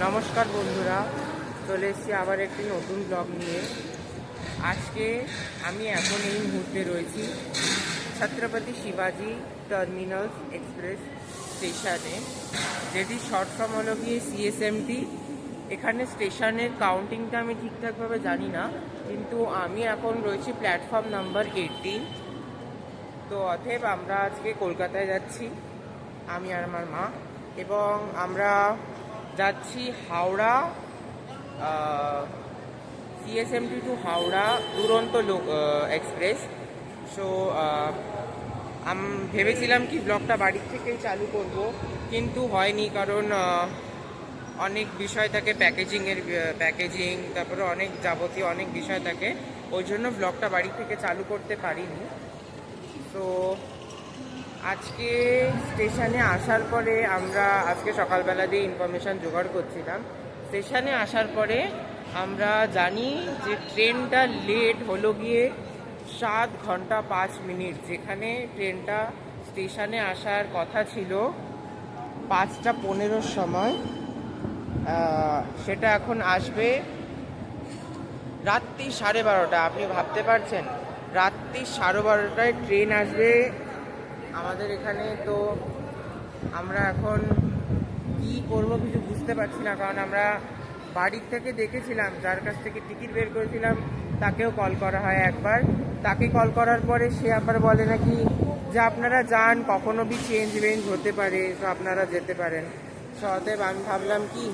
নমস্কার বন্ধুরা, চলে এসেছি আবার একটি নতুন ব্লগ নিয়ে। আজকে আমি এখন এই মুহূর্তে রয়েছি ছত্রপতি শিবাজি টার্মিনাল এক্সপ্রেস স্টেশনে, যেটি শর্ট ফর্ম হলো গিয়ে সিএসএমটি। এখানে স্টেশনের কাউন্টিংটা আমি ঠিকঠাকভাবে জানি না, কিন্তু আমি এখন রয়েছি প্ল্যাটফর্ম নাম্বার 18। তো অতএব আমরা আজকে কলকাতায় যাচ্ছি, আমি আর আমার মা, এবং আমরা যাচ্ছি হাওড়া, সিএসএমটি টু হাওড়া দুরন্ত এক্সপ্রেস। সো ভেবেছিলাম কি ব্লগটা বাড়ির থেকেই চালু করব, কিন্তু হয়নি, কারণ অনেক বিষয় থাকে, প্যাকেজিং, তারপরে অনেক যাবতীয় অনেক বিষয় থাকে, ওই জন্য ব্লগটা বাড়ি থেকে চালু করতে পারিনি। তো আজকে স্টেশনে আসার পরে আমরা আজকে সকালবেলা দিয়ে ইনফরমেশান জোগাড় করছিলাম। স্টেশনে আসার পরে আমরা জানি যে ট্রেনটা লেট হলো গিয়ে 7 ঘন্টা 5 মিনিট, যেখানে ট্রেনটা স্টেশনে আসার কথা ছিল 5টা 15 সময়, সেটা এখন আসবে রাত্রি 12:30। আপনি ভাবতে পারছেন, রাত্রি 12:30টায় ট্রেন আসবে আমাদের এখানে। তো আমরা এখন কি করব কিছু বুঝতে পারছি না, কারণ আমরা বাড়ির থেকে দেখেছিলাম, যার কাছ থেকে টিকিট বের করেছিলাম তাকেও কল করা হয় একবার। তাকে কল করার পরে সে আবার বলে নাকি যে আপনারা যান, কখনো বি চেঞ্জ হতে পারে, তো আপনারা যেতে পারেন। অতএব আমি ভাবলাম কি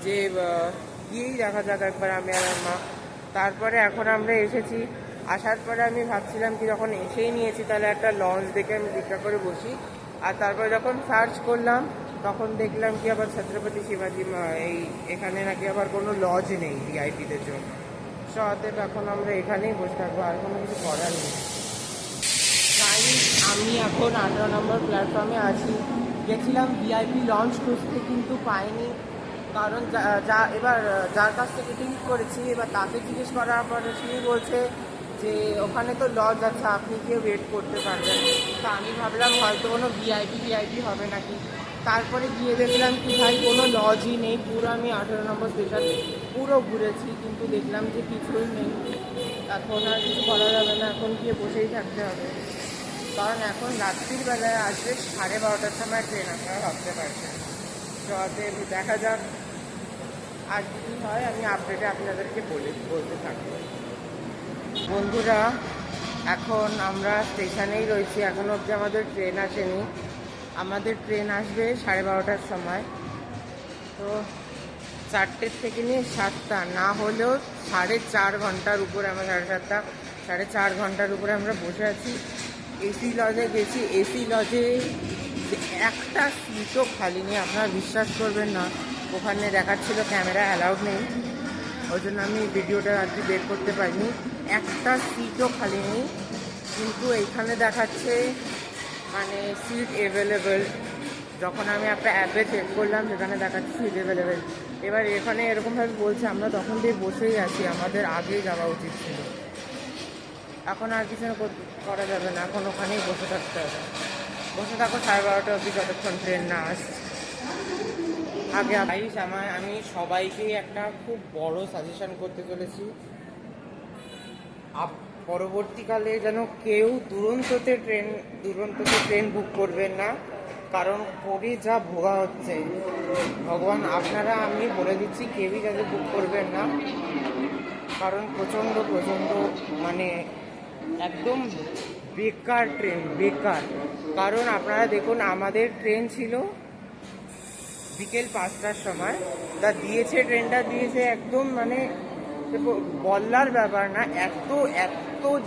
যে গিয়েই দেখা যাক একবার, আমি আর মা। তারপরে এখন আমরা এসেছি। আসার পরে আমি ভাবছিলাম কি, যখন এসেই নিয়েছি তাহলে একটা লঞ্চ দেখে আমি ভিক্ষা করে বসি। আর তারপরে যখন সার্চ করলাম তখন দেখলাম কি আবার ছত্রপতি শিবাজি এখানে নাকি আবার কোনো লজ নেই ভিআইপিদের জন্য। অতএব এখন আমরা এখানেই বসে থাকবো, আর কোনো কিছু করার নেই। তাই আমি এখন 18 নম্বর প্ল্যাটফর্মে আছি। গেছিলাম ভিআইপি লঞ্চ খুঁজতে, কিন্তু পাইনি, কারণ এবার যার কাছ থেকে টিকিট করেছি এবার তাকে জিজ্ঞেস করার পরে তিনি বলছে যে ওখানে তো লজ আছে, আপনি কেউ ওয়েট করতে পারবেন। তা আমি ভাবলাম হয়তো কোনো ভিআইপি হবে নাকি। তারপরে গিয়ে দেখলাম কি ভাই কোনো লজই নেই। পুরো আমি 18 নম্বর স্টেশন পুরো ঘুরেছি, কিন্তু দেখলাম যে কিছুই নেই। এখন আর কিছু করা যাবে না, এখন গিয়ে বসেই থাকতে হবে, কারণ এখন রাত্রির বেলায় আসবে 12:30টার সময় ট্রেন, আপনারা ভাবতে পারছেন। তো দেখা যাক আর যদি হয় আমি আপডেটে আপনাদেরকে বলতে থাকবো। বন্ধুরা, এখন আমরা স্টেশনেই রয়েছি, এখনও অবধি আমাদের ট্রেন আসেনি। আমাদের ট্রেন আসবে 12:30টার সময়। তো 4টের থেকে নিয়ে 7টা, না হলেও 4.5 ঘন্টার উপরে, আমরা 7:30, 4.5 ঘন্টার উপরে আমরা বসে আছি। এসি লজে গেছি, এসি লজে একটা সিটও খালি নেই। আপনারা বিশ্বাস করবেন না, ওখানে দেখাচ্ছিল ক্যামেরা অ্যালাউড নেই, ওই জন্য আমি ভিডিওটা আর কি বের করতে পারিনি। একটা সিটও খালি নেই, কিন্তু এইখানে দেখাচ্ছে মানে সিট অ্যাভেলেবেল। যখন আমি একটা অ্যাপে চেক করলাম সেখানে দেখাচ্ছে সিট অ্যাভেলেবেল। এবার এখানে এরকমভাবে বলছে আমরা তখন দিয়ে বসেই আছি, আমাদের আগেই যাওয়া উচিত ছিল। এখন আর কিছু করা যাবে না, এখন ওখানেই বসে থাকতে হবে। বসে থাকো 12:30 অবধি, যতক্ষণ ট্রেন না আসছে। আগে আমি সবাইকেই একটা খুব বড় সাজেশন করতে চলেছি, পরবর্তীকালে যেন কেউ দুরন্ততে ট্রেন বুক করবেন না, কারণ করে যা ভোগা হচ্ছে ভগবান, আপনারা আমি বলে দিচ্ছি কেউই যাতে বুক করবেন না, কারণ প্রচণ্ড মানে একদম বেকার ট্রেন, বেকার। কারণ আপনারা দেখুন, আমাদের ট্রেন ছিল বিকেল 5টার সময়, ট্রেনটা দিয়েছে একদম মানে বলার ব্যাপার না, এত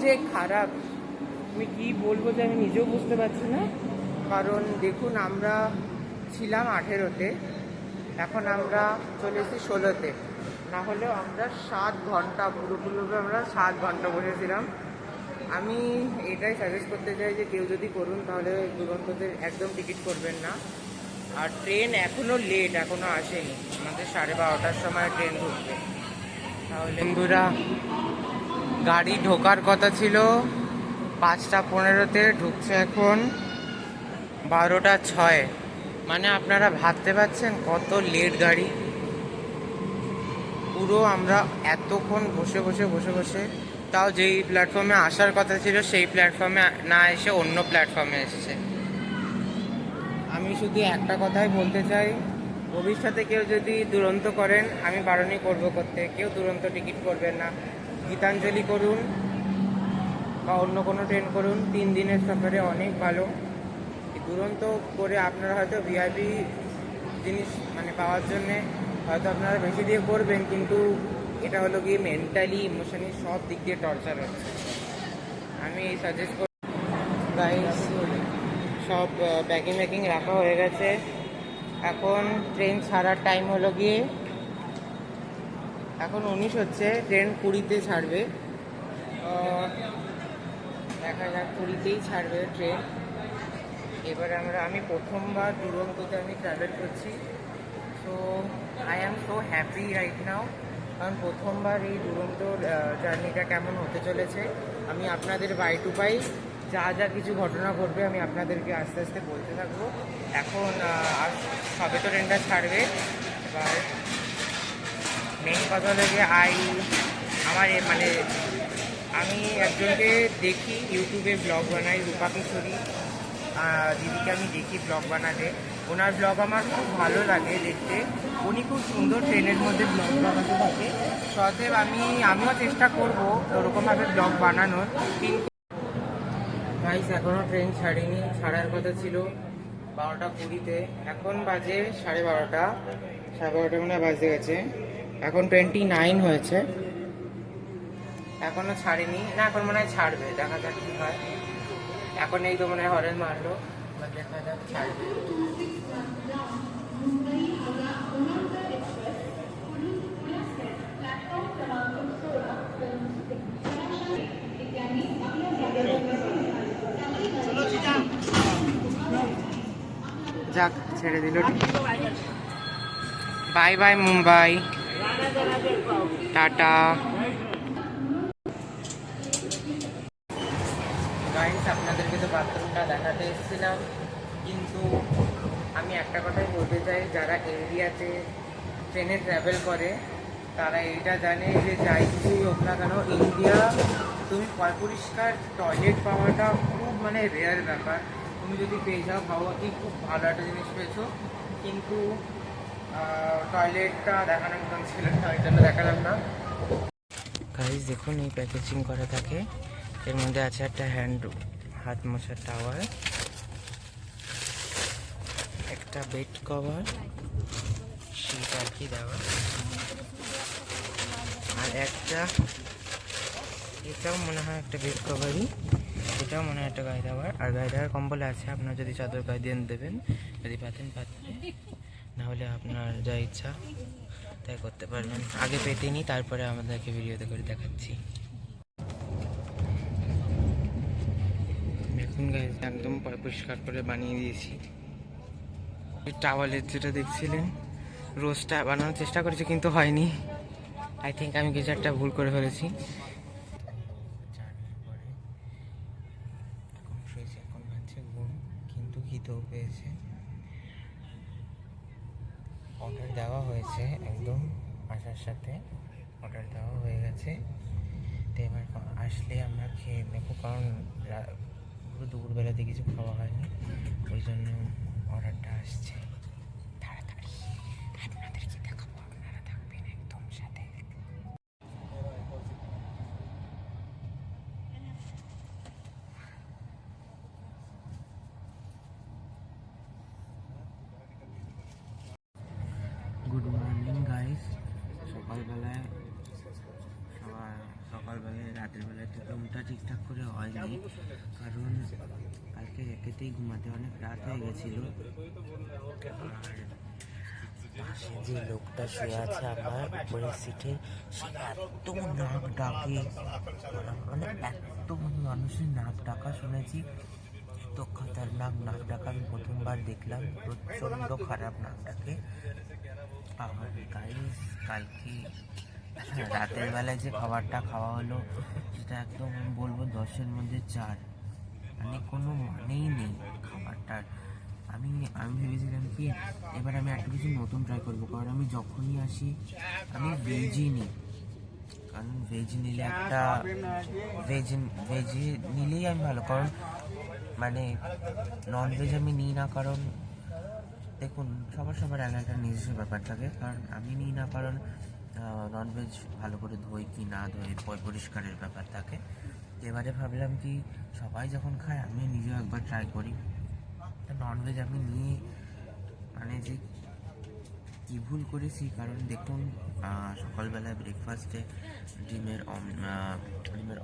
যে খারাপ, আমি কি বলবো যে আমি নিজেও বুঝতে পারছি না। কারণ দেখুন, আমরা ছিলাম 18তে, এখন আমরা চলে এসেছি 16তে, না হলেও আমরা 7 ঘন্টা পুরোপুরি আমরা 7 ঘন্টা বসেছিলাম। আমি এটাই সাজেস্ট করতে চাই যে কেউ যদি করুন তাহলে দুরন্ততে একদম টিকিট করবেন না। আর ট্রেন এখনও লেট, এখনও আসেনি, আমাদের 12:30টার সময় ট্রেন ঢুকবে। তাহলে বন্ধুরা, গাড়ি ঢোকার কথা ছিল 5টা 15-তে, ঢুকছে এখন 12টা 6। মানে আপনারা ভাবতে পারছেন কত লেট গাড়ি। পুরো আমরা এতক্ষণ বসে বসে বসে বসে, তাও যেই প্ল্যাটফর্মে আসার কথা ছিল সেই প্ল্যাটফর্মে না এসে অন্য প্ল্যাটফর্মে এসেছে। আমি শুধু একটা কথাই বলতে চাই, ভবিষ্যতে কেউ যদি দুরন্ত করেন আমি বারণই করবো করতে, কেউ দুরন্ত টিকিট করবেন না, গীতাঞ্জলি করুন বা অন্য কোনো ট্রেন করুন, 3 দিনের সফরে অনেক ভালো। দুরন্ত করে আপনারা হয়তো ভিআইপি জিনিস মানে পাওয়ার জন্যে হয়তো আপনারা বেশি দিয়ে করবেন, কিন্তু এটা হলো গিয়ে মেন্টালি ইমোশনালি সব দিক দিয়ে টর্চার হচ্ছে। আমি সাজেস্ট করি গাইস, সব প্যাকিং রাখা হয়ে গেছে। এখন ট্রেন ছাড়ার টাইম হলো গিয়ে এখন 19 হচ্ছে, ট্রেন 20-তে ছাড়বে। দেখা যাক, 20-তেই ছাড়বে ট্রেন। এবারে আমি প্রথমবার দুরন্ততে আমি ট্রাভেল করছি, so I am so happy right now. কারণ প্রথমবার এই দুরন্তর জার্নিটা কেমন হতে চলেছে আমি আপনাদের বাই টু বাই যা যা কিছু ঘটনা ঘটবে আমি আপনাদেরকে আস্তে আস্তে বলতে থাকবো। এখন সবে তো ট্রেনটা ছাড়বে। এবার মেন কথা হলো যে মানে আমি একজনকে দেখি ইউটিউবে ব্লগ বানাই, রূপা কিশোরী দিদিকে আমি দেখি ব্লগ বানাতে। ওনার ব্লগ আমার খুব ভালো লাগে দেখতে, উনি খুব সুন্দর ট্রেনের মধ্যে ব্লগ বানাতে থাকে। সতেব আমিও চেষ্টা করবো ওরকমভাবে ব্লগ বানানোর। কিন্তু গাইস এখনও ট্রেন ছাড়েনি, ছাড়ার কথা ছিল 12টা 20-তে, এখন বাজে 12:30। 12:30 মনে বাজে গেছে, এখন 29 হয়েছে, এখনো ছাড়েনি না। এখন মনে হয় ছাড়বে, দেখা যাক কি হয়। এখন এই তো মনে হয় হরেন মারলো, দেখা যাক ছাড়বে। যাক, ছেড়ে দিল। Bye bye Mumbai, tata. Guys আপনাদেরকে তো বাথরুমটা দেখাতে এসেছিলাম, কিন্তু আমি একটা কথাই বলতে চাই, যারা ইন্ডিয়াতে ট্রেনে ট্রাভেল করে তারা এইটা জানে যে যাই কিছুই হোক না কেন, ইন্ডিয়া তুমি পরিষ্কার টয়লেট পাওয়াটা খুব মানে রেয়ার ব্যাপার। তুমি যদি পেয়ে যাও ভাবো কি খুব ভালো একটা জিনিস পেয়েছো, কিন্তু টয়লেটটা দেখানোর মতন ছিল না, ওই জন্য দেখালাম না। গাইস দেখুন, এই প্যাকেজিং করা থাকে, এর মধ্যে আছে একটা হাত মোছার টাওয়ার, একটা বেড কভার শীত আর কি দেওয়া, আর এটাও মনে হয় একটা বেড কভারই, এটাও মনে হয় একটা গায়ে দেওয়ার। আর গায়ে দেওয়ার কম্বল আছে, আপনার যদি চাদর গায়ে দিয়ে দেবেন, যদি পাতেন না হলে আপনার যা ইচ্ছা তাই করতে পারবেন। আগে পেতে নিই, তারপরে আমাদেরকে ভিডিওতে করে দেখাচ্ছি। দেখুন গাইস, একদম পরিষ্কার করে বানিয়ে দিয়েছি। টাওয়ালের যেটা দেখছিলেন, রোজটা বানানোর চেষ্টা করেছি কিন্তু হয়নি। আই থিঙ্ক আমি কিছু একটা ভুল করে ফেলেছি। এখন ভাবছে ঘুম, কিন্তু খিদেও পেয়েছে। অর্ডার দেওয়া হয়েছে, একদম আসার সাথে অর্ডার দেওয়া হয়ে গেছে। তো এবার আসলে আমরা খেয়ে নেবো, কারণ পুরো দুপুরবেলাতে কিছু খাওয়া হয়নি, ওই জন্য অর্ডারটা আসছে। তাড়াতাড়ি আপনাদেরকে দেখাবো, আপনারা থাকবেন একদম সাথে। Good morning guys. সকালবেলায় রাতের বেলায় তো ঘুমটা ঠিকঠাক করে হয়নি, কারণ কালকে একেতেই ঘুমাতে অনেক রাত হয়ে গেছিলো। আর পাশে যে লোকটা শুয়ে আছে আমার উপরের সিটে, সে এত নাক ডাকে, মানে এত মানুষের নাক ডাকা শুনেছি, এত খতরনাক নাক ডাকা আমি প্রথমবার দেখলাম। প্রচণ্ড খারাপ নাক ডাকে। আর গাইস কালকে রাতের বেলায় যে খাবারটা খাওয়া হলো, সেটা একদম আমি বলবো 10-এর মধ্যে 4, মানে কোনো মানেই নেই খাবারটার। আমি আমি ভেবেছিলাম কি এবার আমি একটা কিছু নতুন ট্রাই করবো, কারণ আমি যখনই আসি আমি ভেজই নিই, কারণ ভেজ নিলে একটা ভেজ ভেজ নিলেই আমি ভালো, কারণ মানে ননভেজ আমি নিই না, কারণ দেখুন সবার একটা নিজস্ব ব্যাপার থাকে, কারণ আমি নিই না কারণ ননভেজ ভালো করে ধোয় কি না ধোয় পরিষ্কারের ব্যাপার থাকে। এবারে ভাবলাম কি সবাই যখন খায় আমি নিজেও একবার ট্রাই করি, ননভেজ আমি নিয়ে মানে যে কী ভুল করেছি, কারণ দেখুন সকালবেলায় ব্রেকফাস্টে ডিমের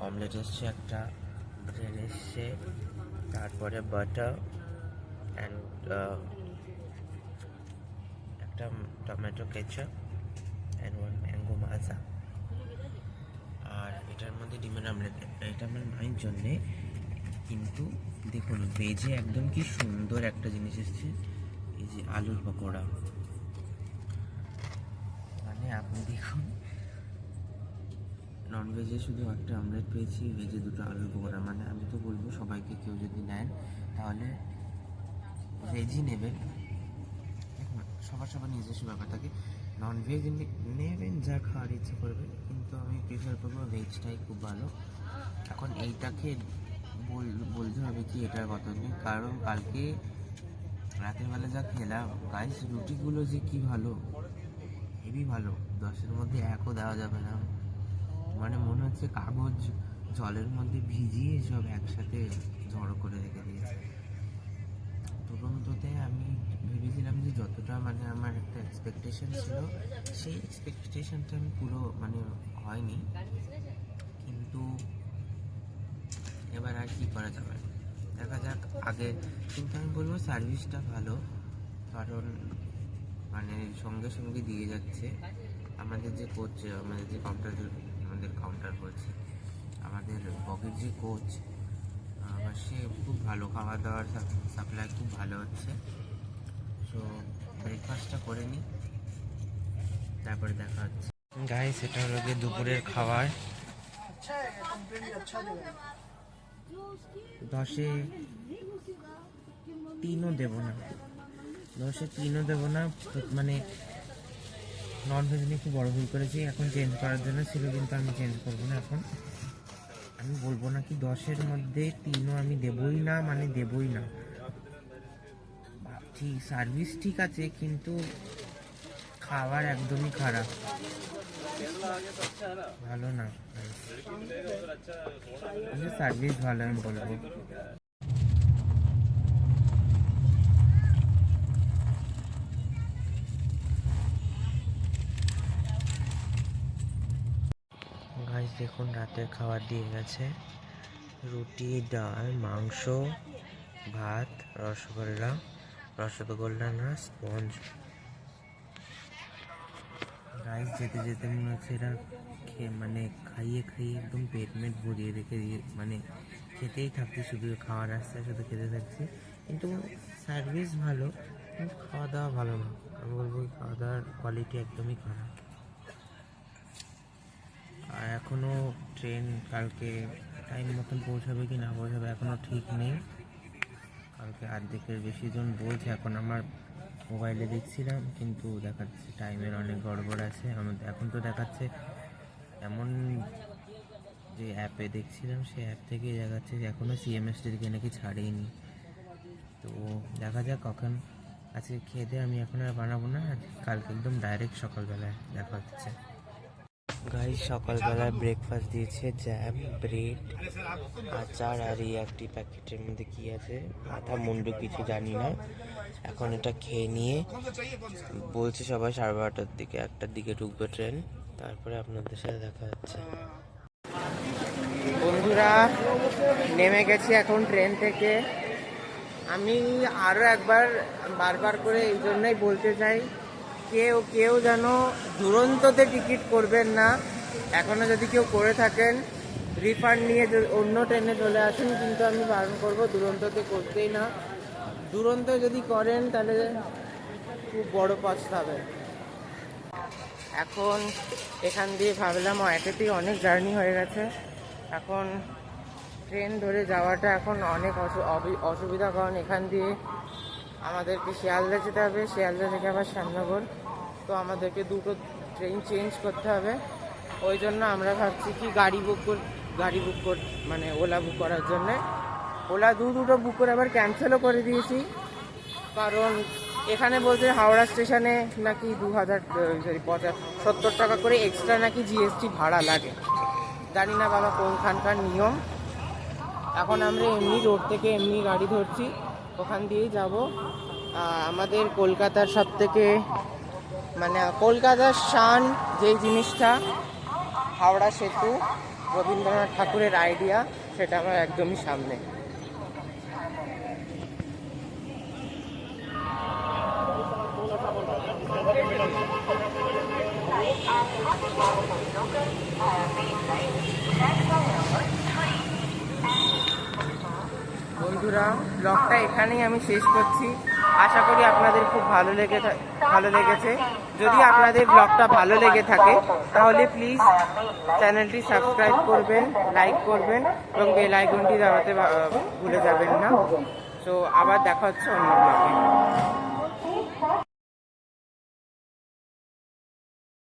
অমলেট এসছে, একটা ব্রেড এসছে, তারপরে বাটার অ্যান্ড একটা tomato ketchup and one mango মাজা, আর এটার মধ্যে ডিমের অমলেট। এটা আমার মায়ের জন্যে, কিন্তু দেখুন ভেজে একদম কি সুন্দর একটা জিনিস এসছে, এই যে আলুর পকোড়া। মানে আপনি দেখুন ননভেজে শুধু একটা অমলেট পেয়েছি, ভেজে দুটো আলুর পকোড়া। মানে আমি তো বলবো সবাইকে কেউ যদি নেন তাহলে ভেজই নেবেন। দেখুন সবার নিজস্ব ব্যাপার থাকে, ননভেজ নেবেন যা খাওয়ার ইচ্ছে করবে, কিন্তু আমি প্রিফার করবো ভেজটাই খুব ভালো। এখন এইটাকে বলতে হবে কি এটার কথা নেই, কারণ কালকে রাতের বেলা যা খেলাম গাইস, রুটিগুলো যে কি ভালো, হেভি ভালো, 10-এর মধ্যে 1ও দেওয়া যাবে না। মানে মনে হচ্ছে কাগজ জলের মধ্যে ভিজিয়ে সব একসাথে জড়ো করে রেখে দিয়েছে। তুরন্ততে আমি ভেবেছিলাম যে যতটা মানে আমার একটা এক্সপেকটেশন ছিল, সেই এক্সপেকটেশনটা আমি পুরো মানে হয়নি, কিন্তু এবার আর কি করা যাবে, দেখা যাক আগে। কিন্তু আমি বলবো সার্ভিসটা ভালো, কারণ মানে সঙ্গে দিয়ে যাচ্ছে। আমাদের যে কোচ, আমাদের কাউন্টার বলছে, আমাদের বগির যে কোচ, সে খুব ভালো, খাওয়া দাওয়ার সাপ্লাই খুব ভালো হচ্ছে। সো ব্রেকফাস্টটা করে নিই, তারপরে দেখা হচ্ছে। গাইস এটা হলো গিয়ে দুপুরের খাবার। 10-এ 3ও দেবো না, 10-এ 3ও দেবো না। মানে ননভেজ নিয়ে খুব বড় ভুল করেছি, এখন চেঞ্জ করার জন্য ছিল, কিন্তু আমি চেঞ্জ করবো না। এখন আমি বলবো না কি 10-এর মধ্যে 3ও আমি দেবই না, মানে দেবই না। ঠিক সার্ভিস ঠিক আছে, কিন্তু খাবার একদমই খারাপ, ভালো না। সার্ভিস ভালো আমি বলবো। গাইস দেখুন রাতের খাবার দিয়ে গেছে, রুটি, ডাল, মাংস, ভাত, রসগোল্লা না স্পঞ্জ। গাইস যেতে যেতে মনে হচ্ছে এরা মানে খাইয়ে একদম পেট ভরিয়ে রেখে দিয়ে, মানে খেতেই থাকছি, শুধু খাওয়ার রাস্তায় শুধু খেতে থাকছি। কিন্তু সার্ভিস ভালো, কিন্তু খাওয়া দাওয়া ভালো না। আমি বলবো খাওয়া দাওয়ার কোয়ালিটি একদমই খারাপ। আর এখনও ট্রেন কালকে টাইম মতন পৌঁছাবে কি না পৌঁছাবে এখনও ঠিক নেই। কালকে অর্ধেকের বেশি জন বলছে, এখন আমার মোবাইলে দেখছিলাম কিন্তু দেখাচ্ছে টাইমের অনেক গড়বড় আছে। আমাদের এখন তো দেখাচ্ছে এমন, যে অ্যাপে দেখছিলাম সেই অ্যাপ থেকেই দেখাচ্ছে যে এখনও সিএমএসটিকে নাকি ছাড়েইনি। তো দেখা যাক কখন। আজকে খেয়ে দিয়ে আমি এখন আর বানাবো না, কালকে একদম ডাইরেক্ট সকালবেলায় দেখা হচ্ছে। গাইস সকালবেলায় ব্রেকফাস্ট দিয়েছে, জ্যাম, ব্রেড, আচার, আর এই একটি প্যাকেটের মধ্যে কি আছে মাথা মুন্ডু কিছু জানি না। এখন এটা খেয়ে নিয়ে বলছে সবাই 12:30-টার দিকে, 1টার দিকে ঢুকবে ট্রেন, তারপরে আপনাদের সাথে দেখা হচ্ছে। বন্ধুরা নেমে গেছি এখন ট্রেন থেকে। আমি আরও একবার বারবার করে এই জন্যই বলতে চাই, কেউ যেন দুরন্ততে টিকিট করবেন না। এখনও যদি কেউ করে থাকেন রিফান্ড নিয়ে অন্য ট্রেনে চলে আসুন, কিন্তু আমি বারণ করবো দুরন্ততে করতেই না। দুরন্ত যদি করেন তাহলে খুব বড় পস্তাবে। এখন এখান দিয়ে ভাবলাম একেতেই অনেক জার্নি হয়ে গেছে, এখন ট্রেন ধরে যাওয়াটা এখন অনেক অসুবিধা, কারণ এখান দিয়ে আমাদেরকে শিয়ালদা যেতে হবে, শিয়ালদা থেকে আবার শ্যামনগর। তো আমাদেরকে দুটো ট্রেন চেঞ্জ করতে হবে। ওই জন্য আমরা ভাবছি কি গাড়ি বুক মানে ওলা বুক করার জন্যে। ওলা দুটো বুক করে আবার ক্যান্সেলও করে দিয়েছি, কারণ এখানে বলছে হাওড়া স্টেশনে নাকি 70 টাকা করে এক্সট্রা নাকি জিএসটি ভাড়া লাগে। জানি না বাবা কোনখানকার নিয়ম। এখন আমরা এমনি রোড থেকে এমনি গাড়ি ধরছি, ওখান দিয়েই যাব। আমাদের কলকাতার সব থেকে মানে কলকাতার শান যেই জিনিসটা, হাওড়া সেতু, রবীন্দ্রনাথ ঠাকুরের আইডিয়া, সেটা আমার একদমই সামনে। বন্ধুরা, ব্লগটা এখানেই আমি শেষ করছি। আশা করি আপনাদের খুব ভালো লেগেছে। যদি আপনাদের ব্লগটা ভালো লেগে থাকে তাহলে প্লিজ চ্যানেলটি সাবস্ক্রাইব করবেন, লাইক করবেন এবং বেল আইকনটি দাবাতে ভুলে যাবেন না। তো আবার দেখা হচ্ছে অন্য ব্লগে।